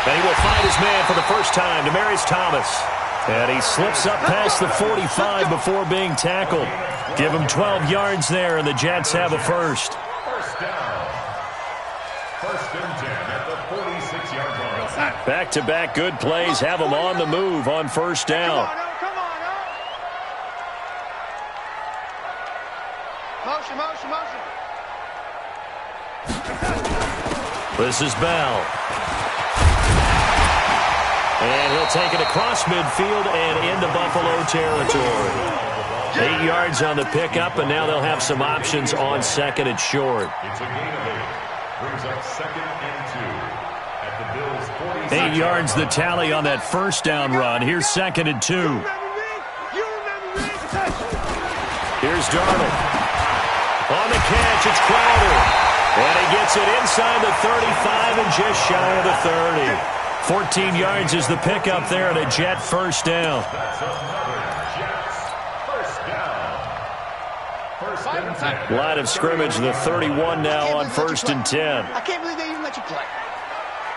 And he will find his man for the first time, Demaryius Thomas. And he slips up past the 45 before being tackled. Give him 12 yards there, and the Jets have a first. First down. First and 10 at the 46-yard line. Back-to-back good plays have him on the move on first down. Motion, motion, motion. This is Bell. And he'll take it across midfield and into Buffalo territory. 8 yards on the pickup, and now they'll have some options on second and short. It's a gain of 8. Brings up second and 2 at the Bills' 46. 8 yards the tally on that first down run. Here's second and 2. Here's Darnold. On the catch, it's Crowder. And he gets it inside the 35 and just shy of the 30. 14 yards is the pickup there, and a Jet first down. That's another Jets first down. First and 10. Line of scrimmage, the 31 now on first and 10. I can't believe they even let you play.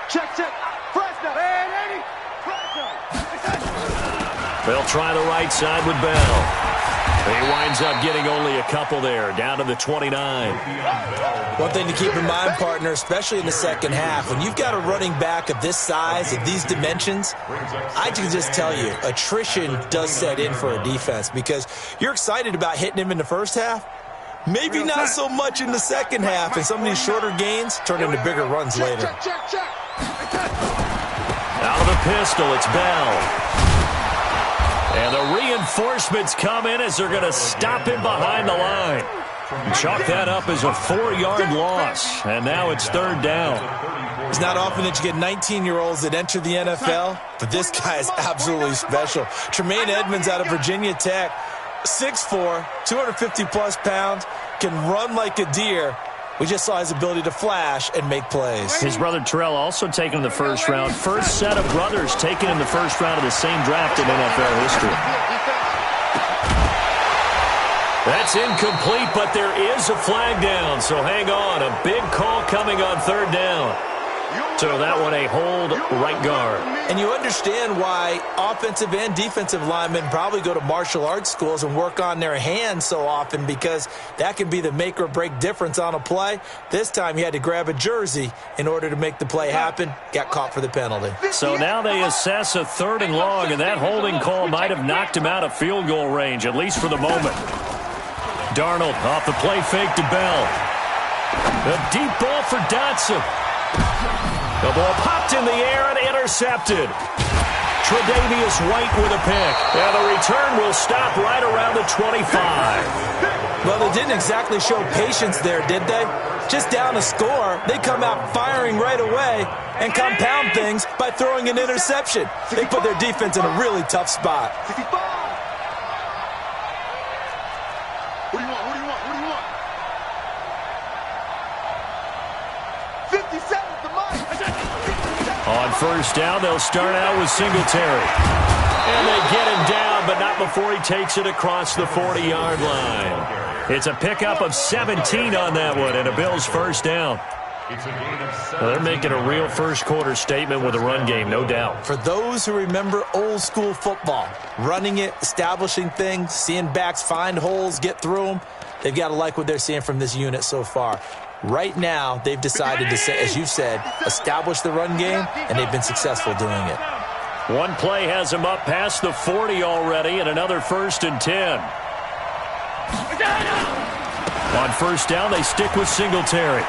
Check, check. Press now. Hey, Eddie. Press now. They'll try the right side with Bell. He winds up getting only a couple there, down to the 29. One thing to keep in mind, partner, especially in the second half, when you've got a running back of this size, of these dimensions, I can just tell you, attrition does set in for a defense because you're excited about hitting him in the first half. Maybe not so much in the second half, and some of these shorter gains turn into bigger runs later. Out of the pistol, it's Bell. And the reinforcements come in as they're going to stop him behind the line. Chalk that up as a 4-yard loss, and now it's third down. It's not often that you get 19-year-olds that enter the NFL, but this guy is absolutely special. Tremaine Edmonds out of Virginia Tech, 6'4", 250-plus pounds, can run like a deer. We just saw his ability to flash and make plays. His brother Terrell also taken in the first round. First set of brothers taken in the first round of the same draft in NFL history. That's incomplete, but there is a flag down, so hang on. A big call coming on third down. So that one a hold right guard. And you understand why offensive and defensive linemen probably go to martial arts schools and work on their hands so often, because that can be the make or break difference on a play. This time he had to grab a jersey in order to make the play happen. Got caught for the penalty. So now they assess a third and long, and that holding call might have knocked him out of field goal range, at least for the moment. Darnold off the play fake to Bell. A deep ball for Dotson. The ball popped in the air and intercepted. Tre'Davious White with a pick. And the return will stop right around the 25. Well, they didn't exactly show patience there, did they? Just down a score, they come out firing right away and compound things by throwing an interception. They put their defense in a really tough spot. What do you want? What do you want? What do you want? 57 at the mic. On first down, they'll start out with Singletary. And they get him down, but not before he takes it across the 40-yard line. It's a pickup of 17 on that one, and a Bills first down. Well, they're making a real first-quarter statement with a run game, no doubt. For those who remember old-school football, running it, establishing things, seeing backs find holes, get through them, they've got to like what they're seeing from this unit so far. Right now, they've decided to, say, as you said, establish the run game, and they've been successful doing it. One play has them up past the 40 already, and another first and 10. On first down, they stick with Singletary.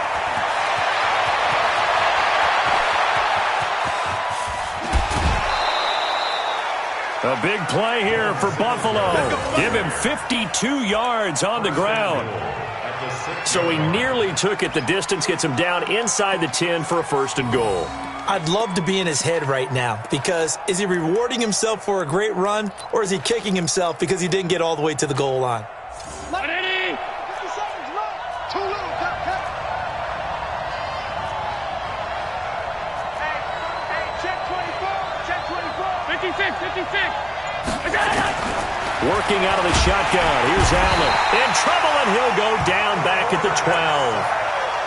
A big play here for Buffalo. Give him 52 yards on the ground. So he nearly took it the distance, gets him down inside the 10 for a first and goal. I'd love to be in his head right now, because is he rewarding himself for a great run, or is he kicking himself because he didn't get all the way to the goal line? Ready? 50 seconds left. Too little. Hey, check 24. Check 24. 56. Working out of the shotgun. Here's Allen. In trouble, and he'll go down back at the 12.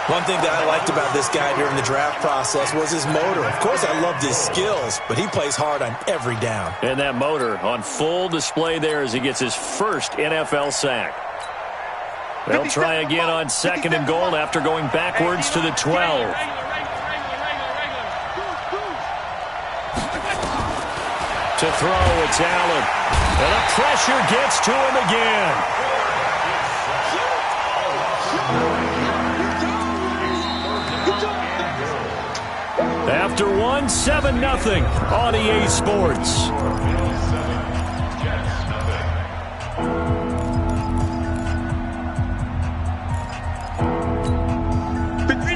One thing that I liked about this guy during the draft process was his motor. Of course, I loved his skills, but he plays hard on every down. And that motor on full display there as he gets his first NFL sack. They'll try again on 2nd and goal after going backwards to the 12. To throw, it's Allen. And the pressure gets to him again. After one, 7-0 on EA Sports.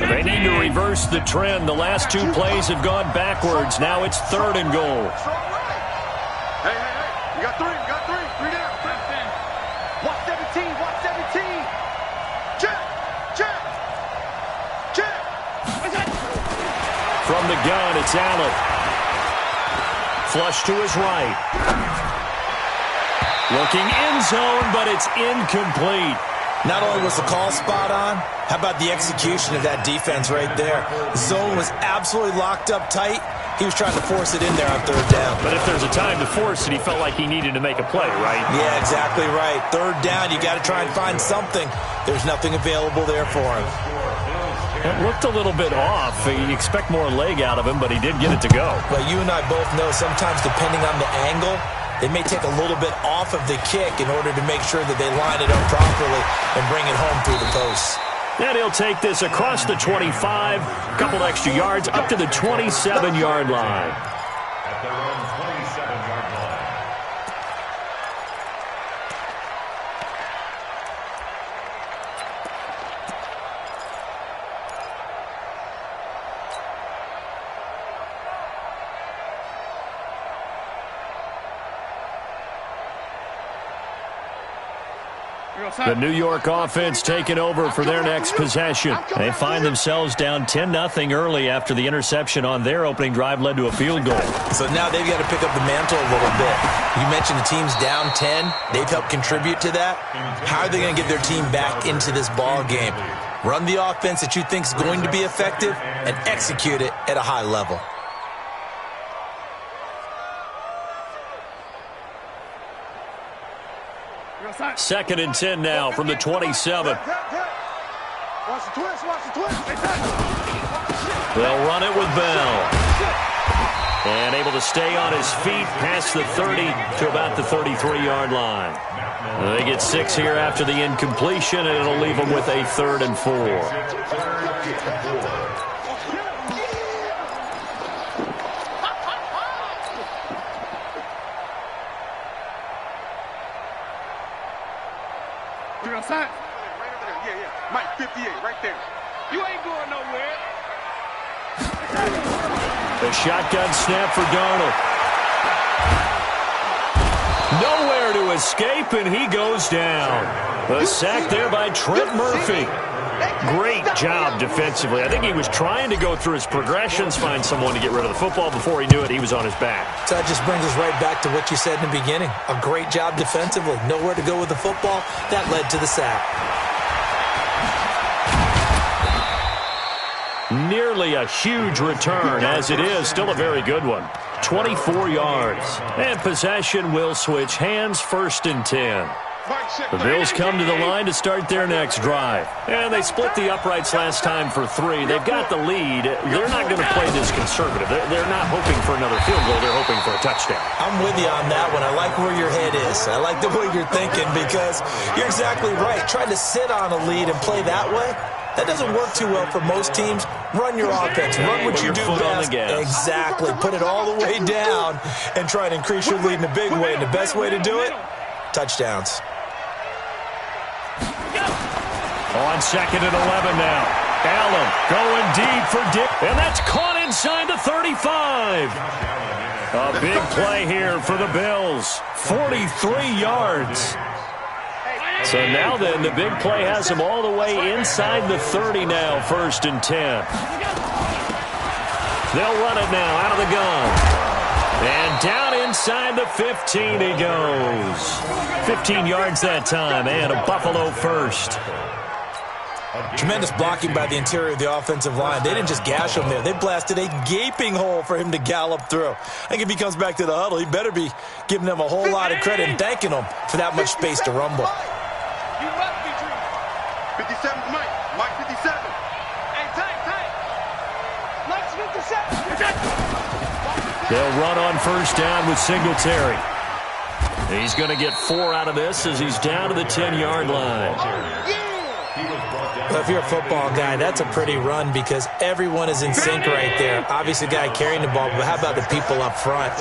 They need to reverse the trend. The last 2 plays have gone backwards. Now it's 3rd and goal. Hey, you got 3, three down. Watch 17, watch 17. Check. From the gun, it's Allen. Flush to his right. Looking end zone, but it's incomplete. Not only was the call spot on, how about the execution of that defense right there? The zone was absolutely locked up tight. He was trying to force it in there on 3rd down. But if there's a time to force it, he felt like he needed to make a play, right? Yeah, exactly right. 3rd down, you got to try and find something. There's nothing available there for him. It looked a little bit off. You expect more leg out of him, but he did get it to go. But you and I both know sometimes depending on the angle, they may take a little bit off of the kick in order to make sure that they line it up properly and bring it home through the posts. And he'll take this across the 25, a couple extra yards, up to the 27-yard line. At their own 27-yard line. The New York offense taking over for their next possession. They find themselves down 10-0 early after the interception on their opening drive led to a field goal. So now they've got to pick up the mantle a little bit. You mentioned the team's down 10. They've helped contribute to that. How are they going to get their team back into this ball game? Run the offense that you think is going to be effective and execute it at a high level. Second and 10 now from the 27. Watch the twist. They'll run it with Bell. And able to stay on his feet past the 30 to about the 33-yard line. They get 6 here after the incompletion, and it'll leave them with a 3rd and 4. Right over there. Yeah. Mike 58, right there. You ain't going nowhere. The shotgun snap for Darnold. Nowhere to escape, and he goes down. A sack there by Trent Murphy. Great job defensively. I think he was trying to go through his progressions, find someone to get rid of the football. Before he knew it, he was on his back. So that just brings us right back to what you said in the beginning. A great job defensively. Nowhere to go with the football. That led to the sack. Nearly a huge return. As it is, still a very good one. 24 yards. And possession will switch hands, 1st and 10. The Bills come to the line to start their next drive. And they split the uprights last time for 3. They've got the lead. They're not going to play this conservative. They're not hoping for another field goal. They're hoping for a touchdown. I'm with you on that one. I like where your head is. I like the way you're thinking because you're exactly right. Trying to sit on a lead and play that way, that doesn't work too well for most teams. Run your offense. Run what you do best. Exactly. Put it all the way down and try and increase your lead in a big way. And the best way to do it, touchdowns. On 2nd and 11 now. Allen going deep for Dick. And that's caught inside the 35. A big play here for the Bills. 43 yards. So now then, the big play has him all the way inside the 30 now, 1st and 10. They'll run it now out of the gun. And down inside the 15 he goes. 15 yards that time, and a Buffalo first. Tremendous blocking by the interior of the offensive line. They didn't just gash him there. They blasted a gaping hole for him to gallop through. I think if he comes back to the huddle, he better be giving them a whole lot of credit and thanking them for that much space to rumble. 57, Mike. Mike 57. Hey, tight. Mike's 57. They'll run on first down with Singletary. He's going to get 4 out of this as he's down to the 10-yard line. Well, if you're a football guy, that's a pretty run because everyone is in sync right there. Obviously, the guy carrying the ball, but how about the people up front?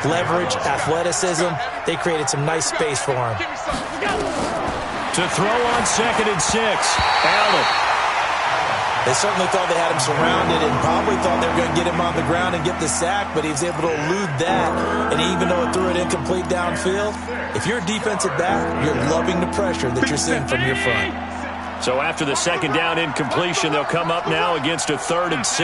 Leverage, athleticism, they created some nice space for him. To throw on 2nd and 6, Allen. They certainly thought they had him surrounded and probably thought they were going to get him on the ground and get the sack, but he was able to elude that. And even though it threw it incomplete downfield, if you're a defensive back, you're loving the pressure that you're seeing from your front. So after the 2nd down incompletion, they'll come up now against a 3rd and 6.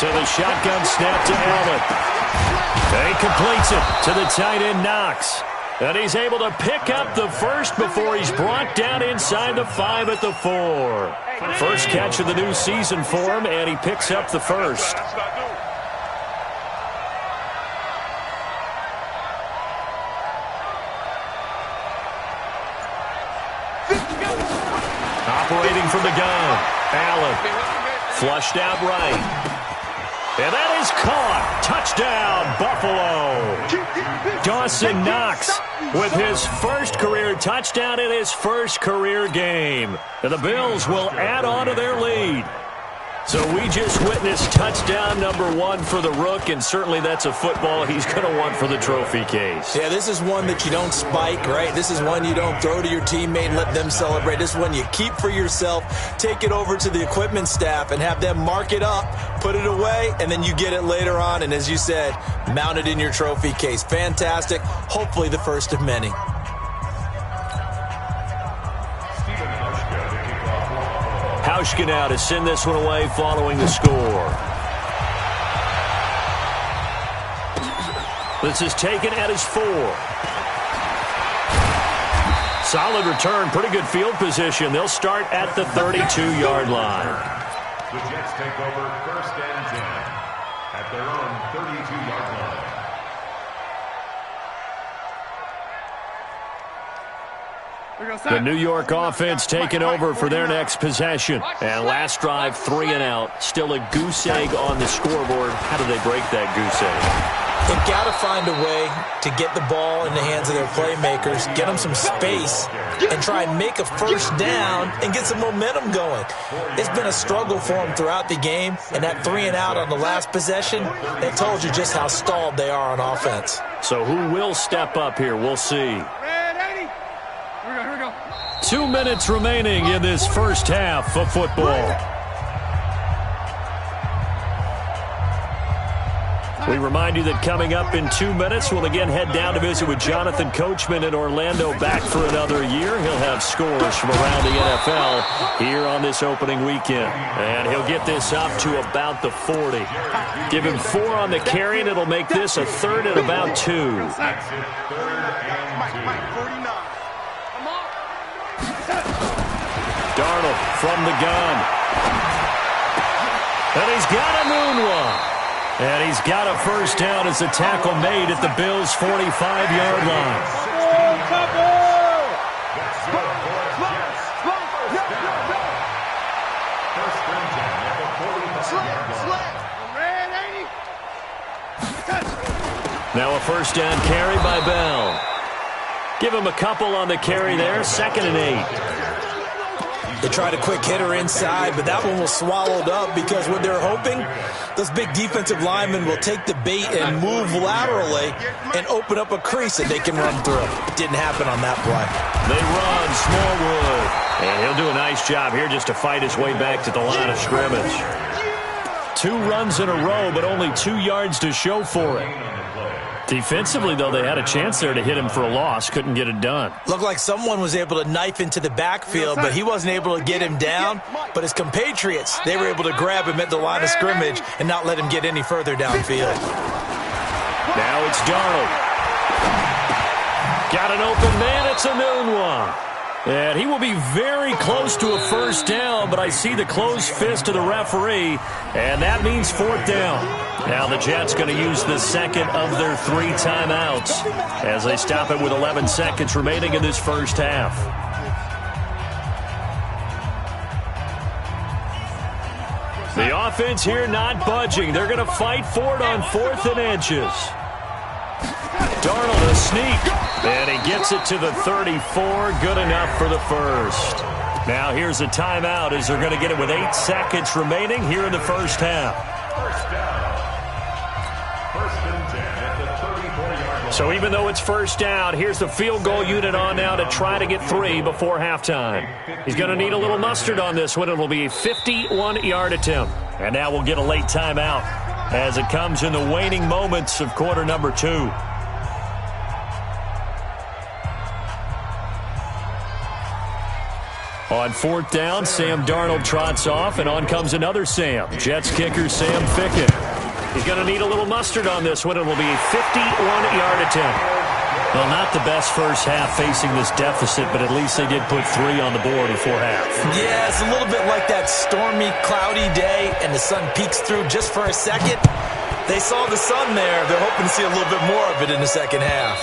To the shotgun snap to Allen. He completes it to the tight end, Knox. And he's able to pick up the first before he's brought down inside the 5 at the 4. First catch of the new season for him, and he picks up the first. Operating from the gun, Allen. Flushed out right. And that is caught. Touchdown, Buffalo. Dawson Knox with his first career touchdown in his first career game. And the Bills will add on to their lead. So we just witnessed touchdown number 1 for the Rook, and certainly that's a football he's going to want for the trophy case. Yeah, this is one that you don't spike, right? This is one you don't throw to your teammate and let them celebrate. This is one you keep for yourself, take it over to the equipment staff and have them mark it up, put it away, and then you get it later on. And as you said, mount it in your trophy case. Fantastic. Hopefully the first of many. Hauschka now to send this one away following the score. This is taken at his 4. Solid return, pretty good field position. They'll start at the 32-yard line. The Jets take over 1st and 10 at their own 32-yard line. The New York offense taking over for their next possession. And last drive, 3 and out. Still a goose egg on the scoreboard. How do they break that goose egg? They've got to find a way to get the ball in the hands of their playmakers, get them some space, and try and make a first down and get some momentum going. It's been a struggle for them throughout the game, and that 3 and out on the last possession, that told you just how stalled they are on offense. So who will step up here? We'll see. 2 minutes remaining in this first half of football. We remind you that coming up in 2 minutes, we'll again head down to visit with Jonathan Coachman in Orlando, back for another year. He'll have scores from around the NFL here on this opening weekend. And he'll get this up to about the 40. Give him 4 on the carry, and it'll make this a 3rd and about 2. Darnold from the gun. And he's got a moonwalk. And he's got a first down as a tackle made at the Bills' 45-yard line. Now a first down carry by Bell. Give him a couple on the carry there, 2nd and 8. They tried a quick hitter inside, but that one was swallowed up because what they're hoping, those big defensive linemen will take the bait and move laterally and open up a crease that they can run through. It didn't happen on that play. They run, Smallwood. And he'll do a nice job here just to fight his way back to the line of scrimmage. 2 runs in a row, but only 2 yards to show for it. Defensively, though, they had a chance there to hit him for a loss. Couldn't get it done. Looked like someone was able to knife into the backfield, but he wasn't able to get him down. But his compatriots, they were able to grab him at the line of scrimmage and not let him get any further downfield. Now it's Darnold. Got an open man. It's a noon one. And he will be very close to a first down, but I see the closed fist of the referee, and that means fourth down. Now the Jets going to use the second of their 3 timeouts as they stop it with 11 seconds remaining in this first half. The offense here not budging. They're going to fight for it on 4th and inches. Darnold a sneak, and he gets it to the 34. Good enough for the first. Now here's a timeout as they're going to get it with 8 seconds remaining here in the first half. First down. First and 10 at the 34-yard line. So even though it's first down, here's the field goal unit on now to try to get 3 before halftime. He's going to need a little mustard on this one. It'll be a 51-yard attempt. And now we'll get a late timeout as it comes in the waning moments of quarter number 2. On 4th down, Sam Darnold trots off, and on comes another Sam. Jets kicker Sam Ficken. He's going to need a little mustard on this one. It will be a 51-yard attempt. Well, not the best first half facing this deficit, but at least they did put 3 on the board before half. Yeah, it's a little bit like that stormy, cloudy day, and the sun peeks through just for a second. They saw the sun there. They're hoping to see a little bit more of it in the second half.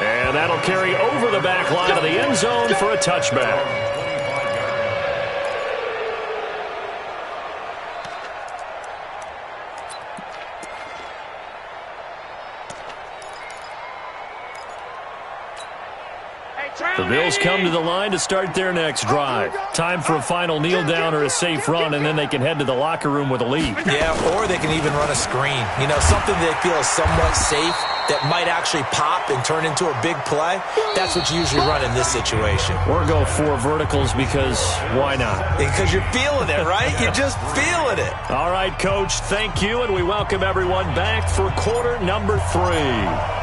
And that'll carry over the back line of the end zone for a touchback. The Bills come to the line to start their next drive. Time for a final kneel down or a safe run, and then they can head to the locker room with a lead. Yeah, or they can even run a screen. You know, something they feel is somewhat safe that might actually pop and turn into a big play. That's what you usually run in this situation. Or go 4 verticals because why not? Because you're feeling it, right? You're just feeling it. All right, Coach, thank you, and we welcome everyone back for quarter number 3.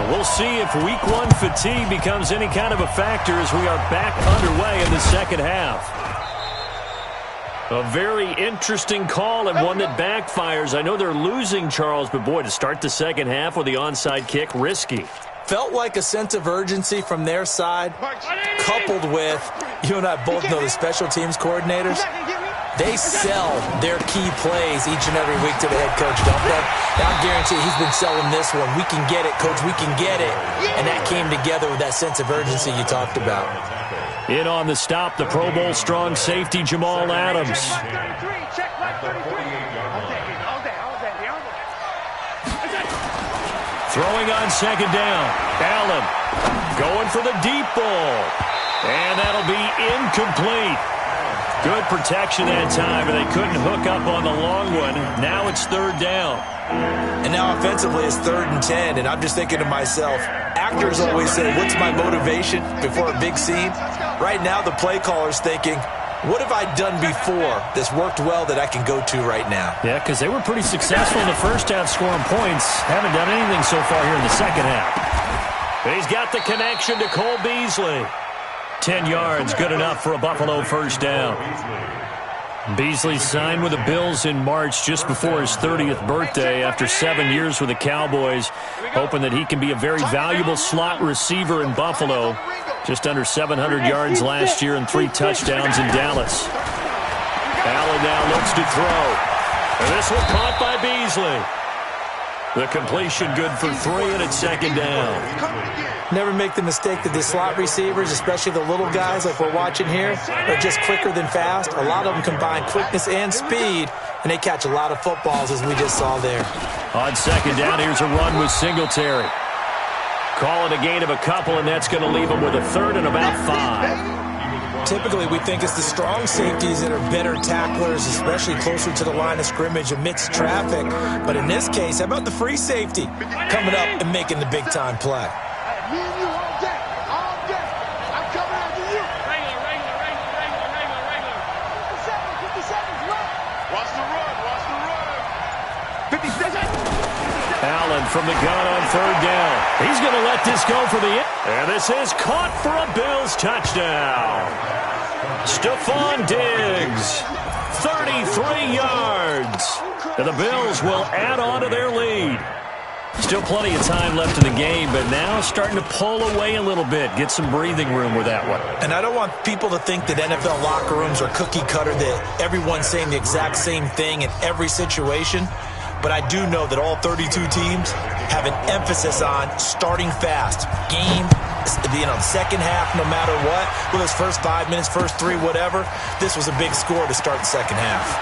We'll see if week 1 fatigue becomes any kind of a factor as we are back underway in the second half. A very interesting call and one that backfires. I know they're losing, Charles, but boy, to start the second half with the onside kick, risky. Felt like a sense of urgency from their side, coupled with, you and I both know the special teams coordinators. They sell their key plays each and every week to the head coach, don't they? Now, I guarantee he's been selling this one. We can get it, Coach. We can get it. And that came together with that sense of urgency you talked about. In on the stop, the Pro Bowl strong safety, Jamal Adams. Throwing on second down. Allen going for the deep ball. And that'll be incomplete. Good protection that time, and they couldn't hook up on the long one. Now it's 3rd down. And now offensively it's 3rd and 10, and I'm just thinking to myself, actors always say, what's my motivation before a big scene? Right now the play caller's thinking, what have I done before that's worked well that I can go to right now? Yeah, because they were pretty successful in the first half scoring points. Haven't done anything so far here in the second half. He's got the connection to Cole Beasley. 10 yards, good enough for a Buffalo first down. Beasley signed with the Bills in March just before his 30th birthday after 7 years with the Cowboys, hoping that he can be a very valuable slot receiver in Buffalo. Just under 700 yards last year and 3 touchdowns in Dallas. Allen now looks to throw. And this one caught by Beasley. The completion good for 3, and it's 2nd down. Never make the mistake that the slot receivers, especially the little guys like we're watching here, are just quicker than fast. A lot of them combine quickness and speed, and they catch a lot of footballs, as we just saw there. On 2nd down, here's a run with Singletary. Call it a gain of a couple, and that's going to leave them with a 3rd and about 5. Typically, we think it's the strong safeties that are better tacklers, especially closer to the line of scrimmage amidst traffic. But in this case, how about the free safety coming up and making the big-time play? Me and you all day. All day. I'm coming after you. Regular. 50 seconds left. Watch the run. 50 seconds. Allen from the gun on 3rd down. He's going to let this go for the end. And this is caught for a Bills touchdown. Stephon Diggs, 33 yards. And the Bills will add on to their lead. Still plenty of time left in the game, but now starting to pull away a little bit. Get some breathing room with that one. And I don't want people to think that NFL locker rooms are cookie cutter, that everyone's saying the exact same thing in every situation. But I do know that all 32 teams have an emphasis on starting fast. Game, second half, no matter what. Whether it's first 5 minutes, first 3, whatever. This was a big score to start the second half.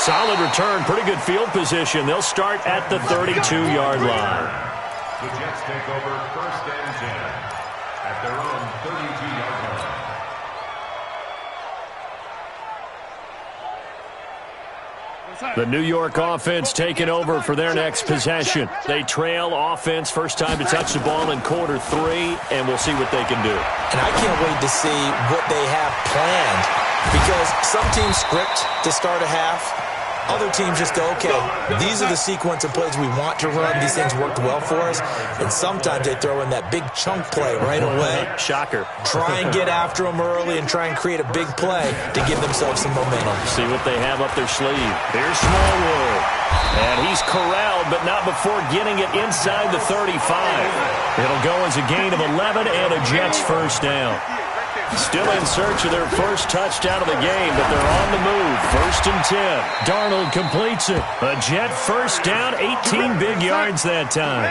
Solid return, pretty good field position. They'll start at the 32-yard line. The Jets take over 1st and 10 at their own 32-yard line. The New York offense taking over for their next possession. They trail offense, first time to touch the ball in quarter 3, and we'll see what they can do. And I can't wait to see what they have planned, because some teams script to start a half. Other teams just go, okay, these are the sequence of plays we want to run. These things worked well for us. And sometimes they throw in that big chunk play right away. Shocker. Try and get after them early and try and create a big play to give themselves some momentum. See what they have up their sleeve. Here's Smallwood. And he's corralled, but not before getting it inside the 35. It'll go as a gain of 11 and a Jets first down. Still in search of their first touchdown of the game, but they're on the move. 1st and 10. Darnold completes it. A Jet first down, 18 big yards that time.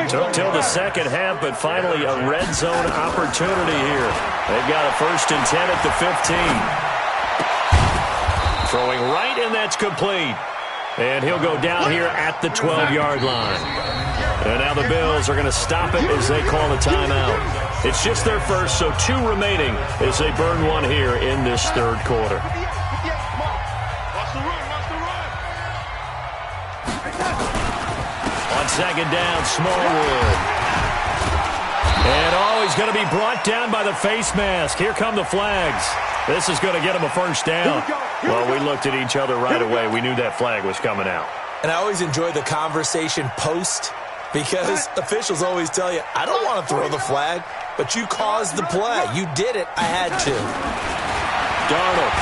Took till the second half, but finally a red zone opportunity here. They've got a 1st and 10 at the 15. Throwing right, and that's complete. And he'll go down here at the 12-yard line. And now the Bills are going to stop it as they call a timeout. It's just their first, so 2 remaining as they burn one here in this third quarter. On second down, Smallwood. And he's going to be brought down by the face mask. Here come the flags. This is going to get him a first down. Well, we looked at each other right away. We knew that flag was coming out. And I always enjoy the conversation post, because officials always tell you, I don't want to throw the flag, but you caused the play. You did it. I had to. Darnold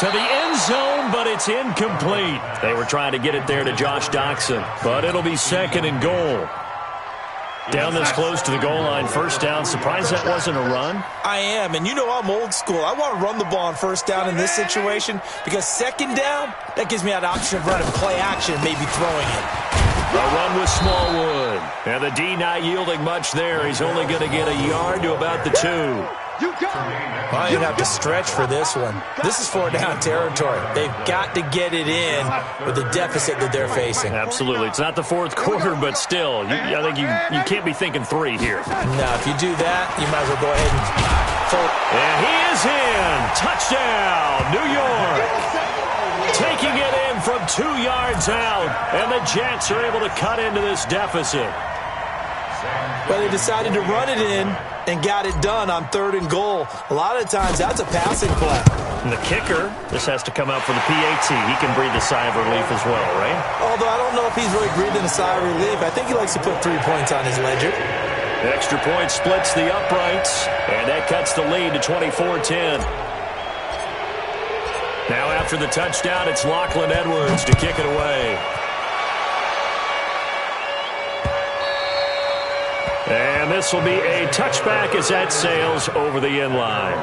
to the end zone, but it's incomplete. They were trying to get it there to Josh Doxson, but it'll be 2nd and goal. Down this close to the goal line, first down. Surprised that wasn't a run? I am, and you know I'm old school. I want to run the ball on first down in this situation, because second down, that gives me that option of running play action and maybe throwing it. A run with Smallwood. And the D not yielding much there. He's only going to get a yard to about the 2. Well, you'd have to stretch for this one. This is 4-down territory. They've got to get it in with the deficit that they're facing. Absolutely. It's not the fourth quarter, but still, I think you can't be thinking 3 here. No, if you do that, you might as well go ahead and fold. And he is in. Touchdown, New York. Taking it in from 2 yards out, and the Jets are able to cut into this deficit. Well, they decided to run it in and got it done on 3rd and goal. A lot of times, that's a passing play. And the kicker, this has to come out for the PAT. He can breathe a sigh of relief as well, right? Although I don't know if he's really breathing a sigh of relief. I think he likes to put 3 points on his ledger. Extra point splits the uprights, and that cuts the lead to 24-10. Now after the touchdown, it's Lachlan Edwards to kick it away. And this will be a touchback as that sails over the end line.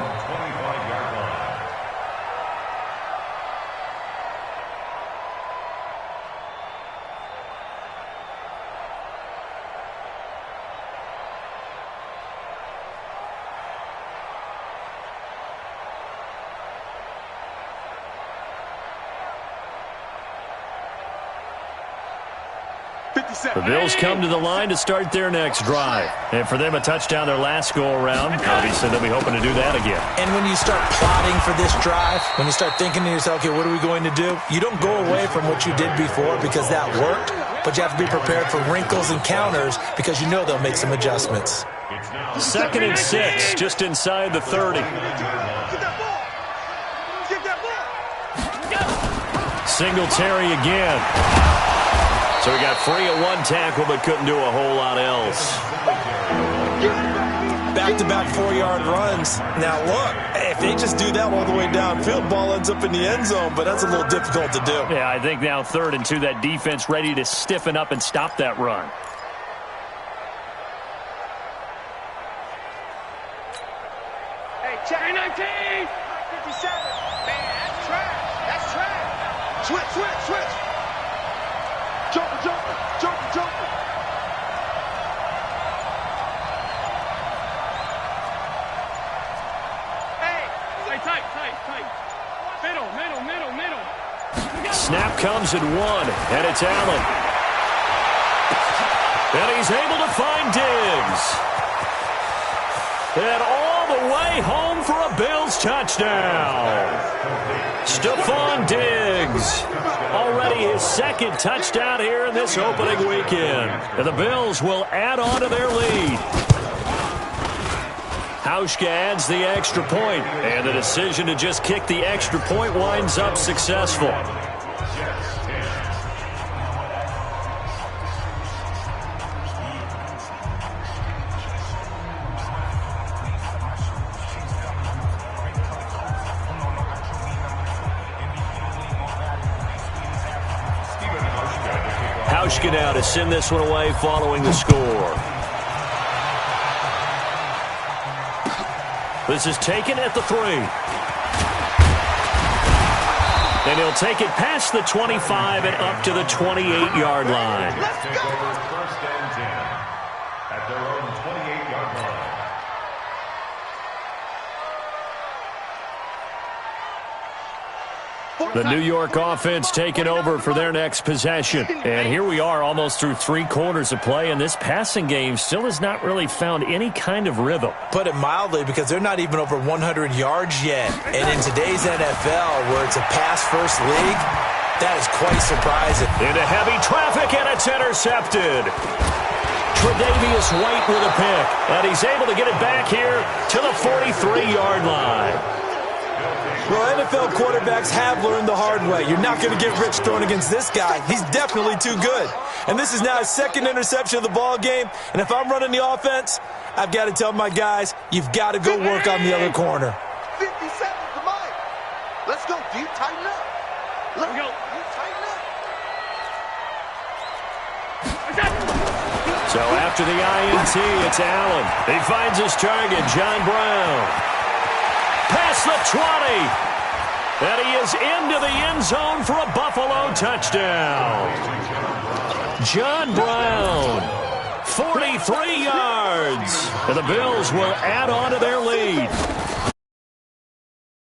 The Bills come to the line to start their next drive. And for them, a touchdown their last go-around. Obviously, they'll be hoping to do that again. And when you start plotting for this drive, when you start thinking to yourself, okay, what are we going to do? You don't go away from what you did before because that worked, but you have to be prepared for wrinkles and counters because you know they'll make some adjustments. 2nd and 6, just inside the 30. Singletary again. So he got free of 1 tackle, but couldn't do a whole lot else. back-to-back 4-yard runs. Now, look, if they just do that all the way downfield, ball ends up in the end zone, but that's a little difficult to do. Yeah, I think now 3rd and 2, that defense ready to stiffen up and stop that run. Hey, check 19! 57! Man, that's trash! That's trash! Switch! Joker! Hey, tight! Middle! Snap comes at 1, and it's Allen. And he's able to find Diggs. And all the way home for a Bills touchdown. Stephon Diggs. Already his 2nd touchdown here in this opening weekend. And the Bills will add on to their lead. Hauschka adds the extra point, and the decision to just kick the extra point winds up successful. Hauschka now to send this one away following the score. This is taken at the 3. And he'll take it past the 25 and up to the 28-yard line. Let's go! 1st and 10 at their own 28-yard line. The New York offense taking over for their next possession. And here we are almost through 3 quarters of play, and this passing game still has not really found any kind of rhythm. Put it mildly, because they're not even over 100 yards yet. And in today's NFL, where it's a pass-first league, that is quite surprising. Into heavy traffic, and it's intercepted. Tre'Davious White with a pick, and he's able to get it back here to the 43-yard line. Well, NFL quarterbacks have learned the hard way. You're not going to get rich throwing against this guy. He's definitely too good. And this is now his 2nd interception of the ball game. And if I'm running the offense, I've got to tell my guys, you've got to go work on the other corner. 50 seconds to mine. Let's go, deep, tighten up. Let's go. Deep, tighten up. So after the INT, it's Allen. He finds his target, John Brown. Past the 20. And he is into the end zone for a Buffalo touchdown. John Brown, 43 yards. And the Bills will add on to their lead.